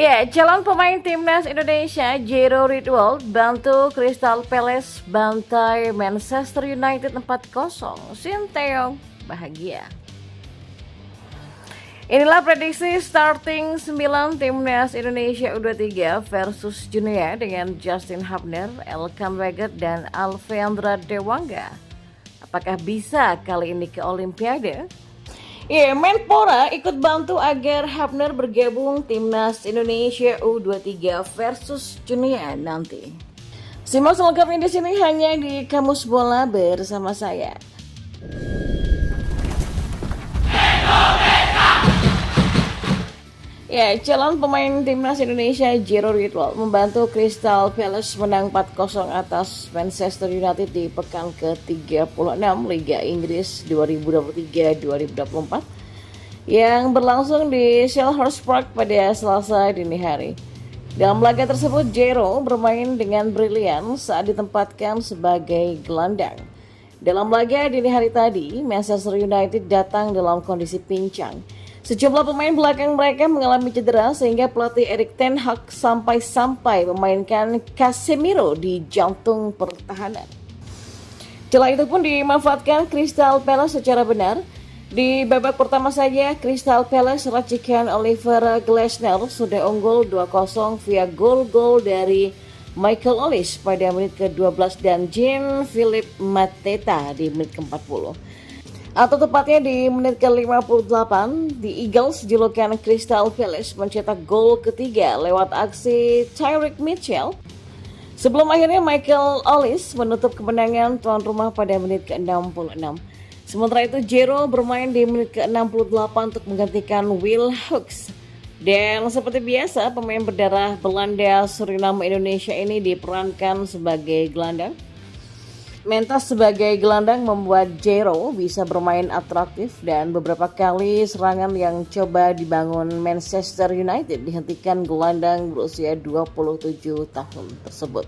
Ya, calon pemain timnas Indonesia Jero Ridwell bantu Crystal Palace bantai Manchester United 4-0. Sinteyong bahagia. Inilah prediksi starting 9 timnas Indonesia U23 versus Junior dengan Justin Hubner, Elkan Weger, dan Alfeandra Dewangga. Apakah bisa kali ini ke Olimpiade? Ya, Menpora ikut bantu agar Hubner bergabung timnas Indonesia U23 versus Junior nanti. Simak selengkapnya di sini hanya di Kamus Bola bersama saya. Ya, calon pemain timnas Indonesia Jero Ridwell membantu Crystal Palace menang 4-0 atas Manchester United di pekan ke-36 Liga Inggris 2023-2024 yang berlangsung di Selhurst Park pada Selasa dini hari. Dalam laga tersebut, Jero bermain dengan brilian saat ditempatkan sebagai gelandang. Dalam laga dini hari tadi, Manchester United datang dalam kondisi pincang. Sejumlah pemain belakang mereka mengalami cedera sehingga pelatih Erik ten Hag sampai memainkan Casemiro di jantung pertahanan. Celah itu pun dimanfaatkan Crystal Palace secara benar. Di babak pertama saja, Crystal Palace racikan Oliver Glasner sudah unggul 2-0 via gol dari Michael Olise pada menit ke-12 dan Jean-Philippe Mateta di menit ke-40. Atau tepatnya di menit ke-58, The Eagles julukan Crystal Palace mencetak gol ketiga lewat aksi Tyrick Mitchell. Sebelum akhirnya Michael Olise menutup kemenangan tuan rumah pada menit ke-66. Sementara itu Jero bermain di menit ke-68 untuk menggantikan Will Hooks. Dan seperti biasa pemain berdarah Belanda Suriname Indonesia ini diperankan sebagai gelandang. Mentas sebagai gelandang membuat Jero bisa bermain atraktif dan beberapa kali serangan yang coba dibangun Manchester United dihentikan gelandang berusia 27 tahun tersebut.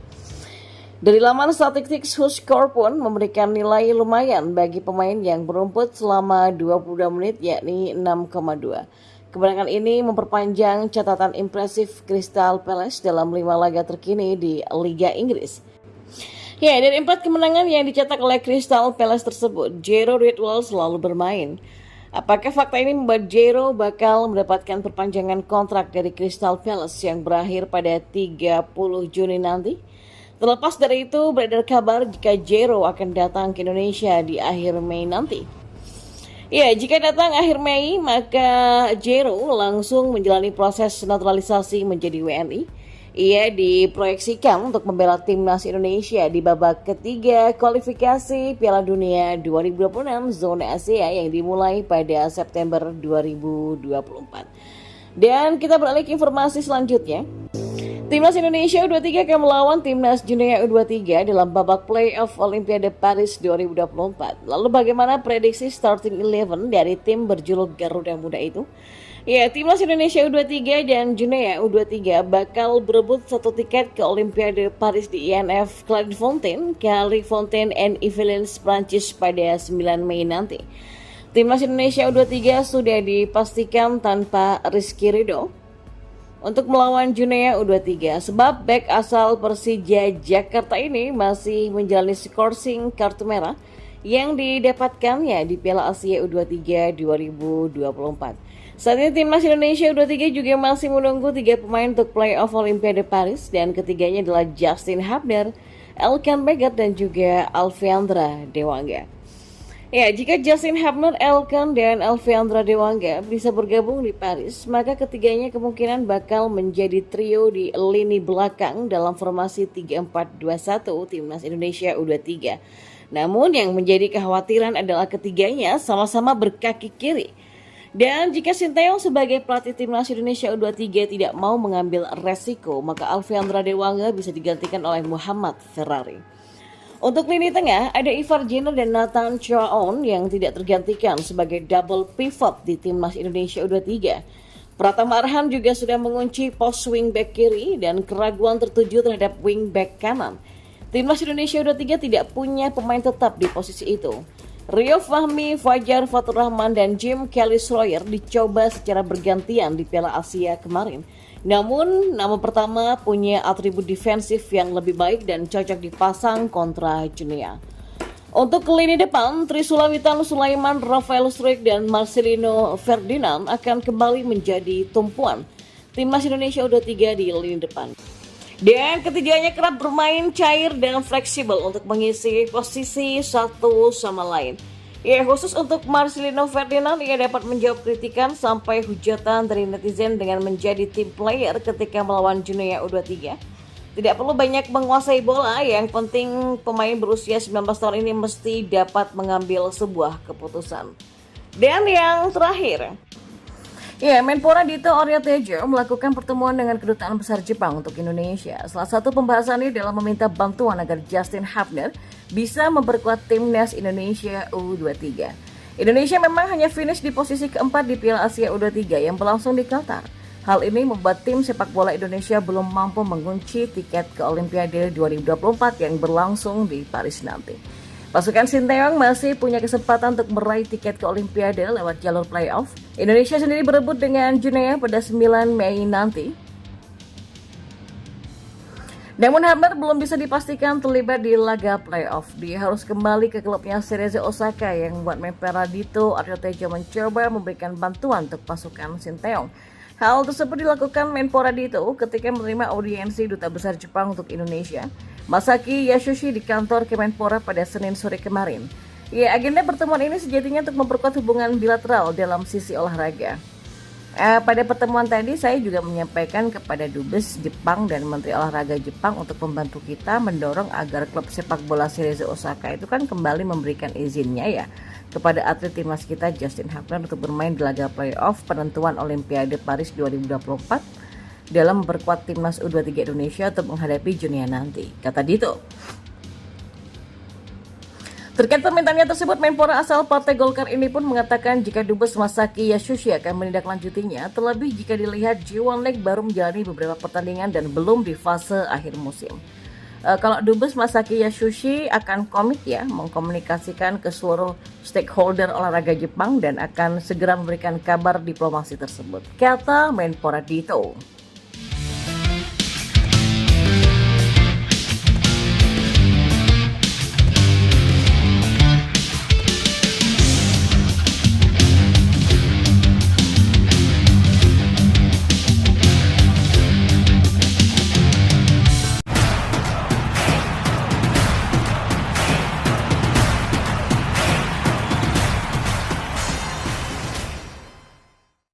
Dari laman statistik WhoScored pun memberikan nilai lumayan bagi pemain yang berumput selama 22 menit yakni 6,2. Kemenangan ini memperpanjang catatan impresif Crystal Palace dalam 5 laga terkini di Liga Inggris. Ya, dari 4 kemenangan yang dicetak oleh Crystal Palace tersebut, Jero Ridwell selalu bermain. Apakah fakta ini membuat Jero bakal mendapatkan perpanjangan kontrak dari Crystal Palace yang berakhir pada 30 Juni nanti? Terlepas dari itu, beredar kabar jika Jero akan datang ke Indonesia di akhir Mei nanti. Ya, jika datang akhir Mei, maka Jero langsung menjalani proses naturalisasi menjadi WNI. Ia diproyeksikan untuk membela timnas Indonesia di babak ketiga kualifikasi Piala Dunia 2026 zona Asia yang dimulai pada September 2024. Dan kita beralih ke informasi selanjutnya. Timnas Indonesia U23 akan melawan timnas Junior U23 dalam babak playoff Olimpiade Paris 2024. Lalu bagaimana prediksi starting 11 dari tim berjuluk Garuda Muda itu? Ya, timnas Indonesia U23 dan Junior U23 bakal berebut satu tiket ke Olimpiade Paris di INF Clairefontaine and Yvelines, Prancis pada 9 Mei nanti. Timnas Indonesia U23 sudah dipastikan tanpa Rizky Ridho untuk melawan Junior U23 sebab bek asal Persija Jakarta ini masih menjalani skorsing kartu merah yang didapatkannya di Piala Asia U23 2024. Saat ini timnas Indonesia U23 juga masih menunggu 3 pemain untuk playoff Olimpiade Paris dan ketiganya adalah Justin Hubner, Elkan Weger dan juga Alfeandra Dewangga. Ya, jika Justin Hubner, Elkan dan Alfeandra Dewangga bisa bergabung di Paris, maka ketiganya kemungkinan bakal menjadi trio di lini belakang dalam formasi 3-4-2-1 timnas Indonesia U23. Namun yang menjadi kekhawatiran adalah ketiganya sama-sama berkaki kiri. Dan jika Sinteyong sebagai pelatih timnas Indonesia U23 tidak mau mengambil resiko, maka Alfeandra Dewangga bisa digantikan oleh Muhammad Ferrari. Untuk lini tengah, ada Ivar Jenner dan Nathan Choaon yang tidak tergantikan sebagai double pivot di timnas Indonesia U23. Pratama Arhan juga sudah mengunci pos wingback kiri dan keraguan tertuju terhadap wingback kanan. Timnas Indonesia U23 tidak punya pemain tetap di posisi itu. Rio Fahmi, Fajar Fatur Rahman, dan Jim Kelly Schroyer dicoba secara bergantian di Piala Asia kemarin. Namun, nama pertama punya atribut defensif yang lebih baik dan cocok dipasang kontra Junia. Untuk lini depan, Trisula Witan Sulaiman, Rafael Struik, dan Marcelino Ferdinand akan kembali menjadi tumpuan Timnas Indonesia U23 di lini depan. Dan ketiganya kerap bermain cair dan fleksibel untuk mengisi posisi satu sama lain. Ya, khusus untuk Marcelino Ferdinand, ia dapat menjawab kritikan sampai hujatan dari netizen dengan menjadi team player ketika melawan Junia U23. Tidak perlu banyak menguasai bola, yang penting pemain berusia 19 tahun ini mesti dapat mengambil sebuah keputusan. Dan yang terakhir, Menpora Dito Aryo Tejo melakukan pertemuan dengan Kedutaan Besar Jepang untuk Indonesia. Salah satu pembahasannya adalah meminta bantuan agar Justin Hubner bisa memperkuat timnas Indonesia U23. Indonesia memang hanya finish di posisi keempat di Piala Asia U23 yang berlangsung di Qatar. Hal ini membuat tim sepak bola Indonesia belum mampu mengunci tiket ke Olimpiade 2024 yang berlangsung di Paris nanti. Pasukan Sinteyong masih punya kesempatan untuk meraih tiket ke Olimpiade lewat jalur playoff. Indonesia sendiri berebut dengan Guinea pada 9 Mei nanti. Namun Hubner belum bisa dipastikan terlibat di laga playoff. Dia harus kembali ke klubnya Cerezo Osaka yang membuat Menpora Dito Aryo Tejo mencoba memberikan bantuan untuk pasukan Sinteyong. Hal tersebut dilakukan Menpora Dito ketika menerima audiensi Duta Besar Jepang untuk Indonesia, Masaki Yasushi, di kantor Kemenpora pada Senin sore kemarin. Agenda pertemuan ini sejatinya untuk memperkuat hubungan bilateral dalam sisi olahraga. Pada pertemuan tadi saya juga menyampaikan kepada Dubes Jepang dan Menteri Olahraga Jepang untuk membantu kita mendorong agar klub sepak bola Cerezo Osaka itu kan kembali memberikan izinnya ya kepada atlet timnas kita Justin Hubner untuk bermain di laga playoff penentuan Olimpiade Paris 2024 dalam memperkuat timnas U23 Indonesia untuk menghadapi Junia nanti, kata Dito. Terkait permintaannya tersebut, Menpora asal Partai Golkar ini pun mengatakan jika Dubes Masaki Yasushi akan menindaklanjutinya, terlebih jika dilihat G1 League baru menjalani beberapa pertandingan dan belum di fase akhir musim. Kalau Dubes Masaki Yasushi akan komit ya mengkomunikasikan ke seluruh stakeholder olahraga Jepang dan akan segera memberikan kabar diplomasi tersebut, kata Menpora Dito.